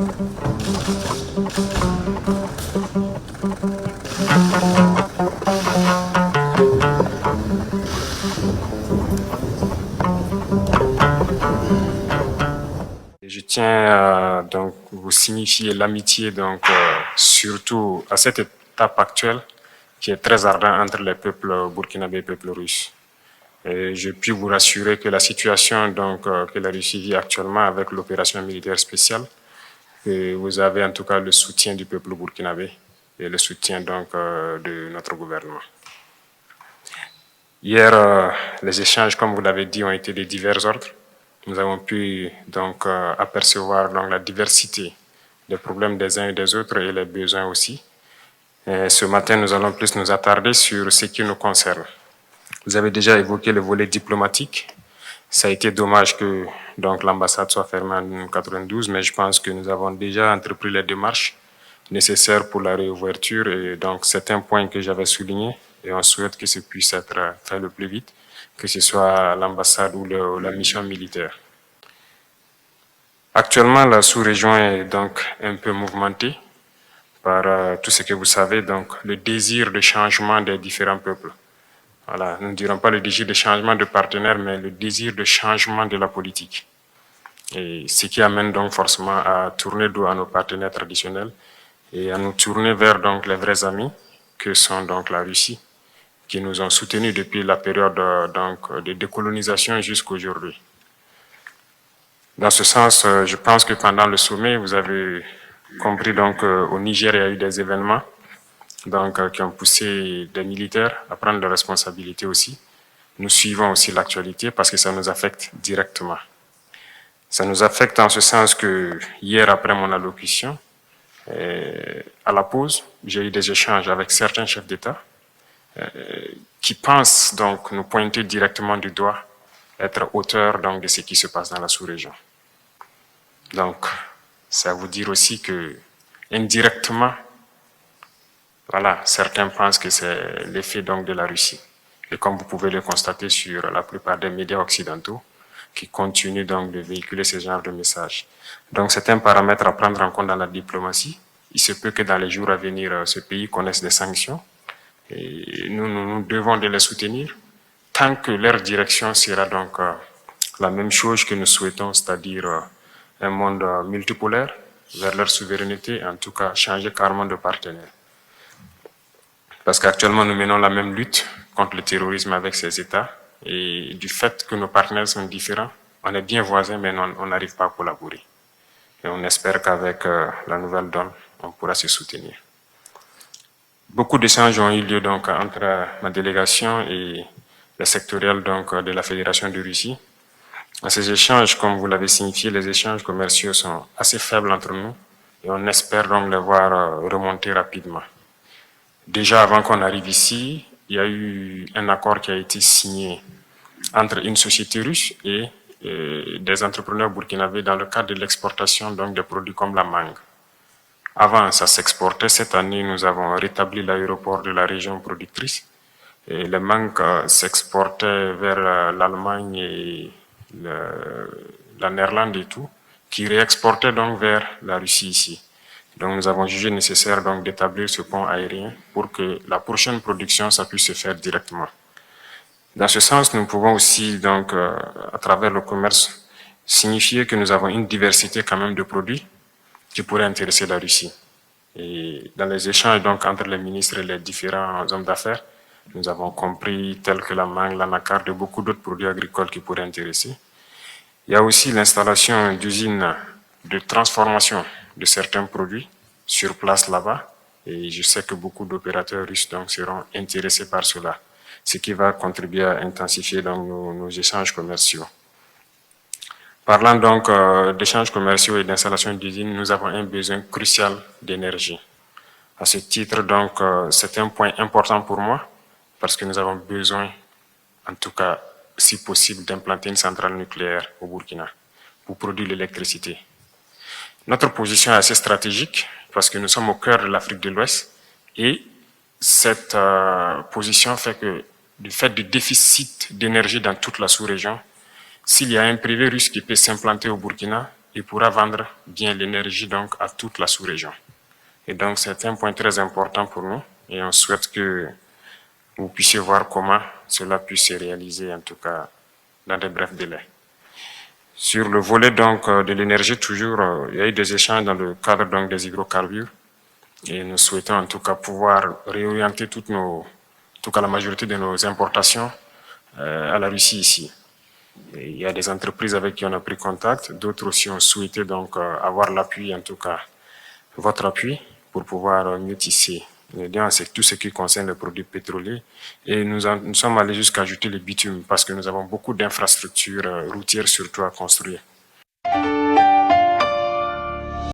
Je tiens à donc vous signifier l'amitié surtout à cette étape actuelle qui est très ardente entre les peuples burkinabés et les peuples russes. Et je puis vous rassurer que la situation que la Russie vit actuellement avec l'opération militaire spéciale, que vous avez en tout cas le soutien du peuple burkinabé et le soutien de notre gouvernement. Hier, les échanges, comme vous l'avez dit, ont été de divers ordres. Nous avons pu apercevoir la diversité des problèmes des uns et des autres et les besoins aussi. Et ce matin, nous allons plus nous attarder sur ce qui nous concerne. Vous avez déjà évoqué le volet diplomatique. Ça a été dommage que l'ambassade soit fermée en 1992, mais je pense que nous avons déjà entrepris les démarches nécessaires pour la réouverture. Et donc, c'est un point que j'avais souligné et on souhaite que ce puisse être fait le plus vite, que ce soit l'ambassade ou la mission militaire. Actuellement, la sous-région est donc un peu mouvementée par tout ce que vous savez, donc le désir de changement des différents peuples. Voilà, nous ne dirons pas le désir de changement de partenaire, mais le désir de changement de la politique. Et ce qui amène donc forcément à tourner dos à nos partenaires traditionnels et à nous tourner vers les vrais amis que sont la Russie, qui nous ont soutenus depuis la période de décolonisation jusqu'à aujourd'hui. Dans ce sens, je pense que pendant le sommet, vous avez compris au Niger, il y a eu des événements qui ont poussé des militaires à prendre leurs responsabilités aussi. Nous suivons aussi l'actualité parce que ça nous affecte directement. Ça nous affecte en ce sens que hier, après mon allocution, à la pause, j'ai eu des échanges avec certains chefs d'État qui pensent nous pointer directement du doigt, être auteurs de ce qui se passe dans la sous-région. Donc, ça veut dire aussi que indirectement, voilà, certains pensent que c'est l'effet de la Russie. Et comme vous pouvez le constater sur la plupart des médias occidentaux, qui continuent de véhiculer ce genre de messages. Donc c'est un paramètre à prendre en compte dans la diplomatie. Il se peut que dans les jours à venir, ce pays connaisse des sanctions. Et nous devons de les soutenir tant que leur direction sera la même chose que nous souhaitons, c'est-à-dire un monde multipolaire vers leur souveraineté, en tout cas changer carrément de partenaire. Parce qu'actuellement, nous menons la même lutte contre le terrorisme avec ces États. Et du fait que nos partenaires sont différents, on est bien voisins, mais on n'arrive pas à collaborer. Et on espère qu'avec la nouvelle donne, on pourra se soutenir. Beaucoup d'échanges ont eu lieu entre ma délégation et les sectoriels de la Fédération de Russie. À ces échanges, comme vous l'avez signifié, les échanges commerciaux sont assez faibles entre nous et on espère les voir remonter rapidement. Déjà, avant qu'on arrive ici, il y a eu un accord qui a été signé entre une société russe et des entrepreneurs burkinabés dans le cadre de l'exportation des produits comme la mangue. Avant, ça s'exportait. Cette année, nous avons rétabli l'aéroport de la région productrice. Et les mangues s'exportaient vers l'Allemagne et la Néerlande et tout, qui réexportaient vers la Russie ici. Donc nous avons jugé nécessaire d'établir ce pont aérien pour que la prochaine production ça puisse se faire directement. Dans ce sens, nous pouvons aussi à travers le commerce signifier que nous avons une diversité quand même de produits qui pourraient intéresser la Russie. Et dans les échanges entre les ministres et les différents hommes d'affaires, nous avons compris tels que la mangue, l'anacarde et beaucoup d'autres produits agricoles qui pourraient intéresser. Il y a aussi l'installation d'usines de transformation de certains produits sur place là-bas. Et je sais que beaucoup d'opérateurs russes seront intéressés par cela, ce qui va contribuer à intensifier nos échanges commerciaux. Parlant d'échanges commerciaux et d'installation d'usines, nous avons un besoin crucial d'énergie. À ce titre, c'est un point important pour moi parce que nous avons besoin, en tout cas, si possible, d'implanter une centrale nucléaire au Burkina pour produire l'électricité. Notre position est assez stratégique parce que nous sommes au cœur de l'Afrique de l'Ouest et cette position fait que du fait du déficit d'énergie dans toute la sous-région, s'il y a un privé russe qui peut s'implanter au Burkina, il pourra vendre bien l'énergie donc à toute la sous-région. Et donc c'est un point très important pour nous et on souhaite que vous puissiez voir comment cela puisse se réaliser, en tout cas dans de brefs délais. Sur le volet donc de l'énergie, toujours, il y a eu des échanges dans le cadre donc des hydrocarbures et nous souhaitons en tout cas pouvoir réorienter en tout cas la majorité de nos importations à la Russie ici. Et il y a des entreprises avec qui on a pris contact, d'autres aussi ont souhaité donc avoir l'appui, en tout cas votre appui, pour pouvoir mieux tisser c'est tout ce qui concerne les produits pétroliers. Et nous sommes allés jusqu'à ajouter le bitume parce que nous avons beaucoup d'infrastructures routières surtout à construire.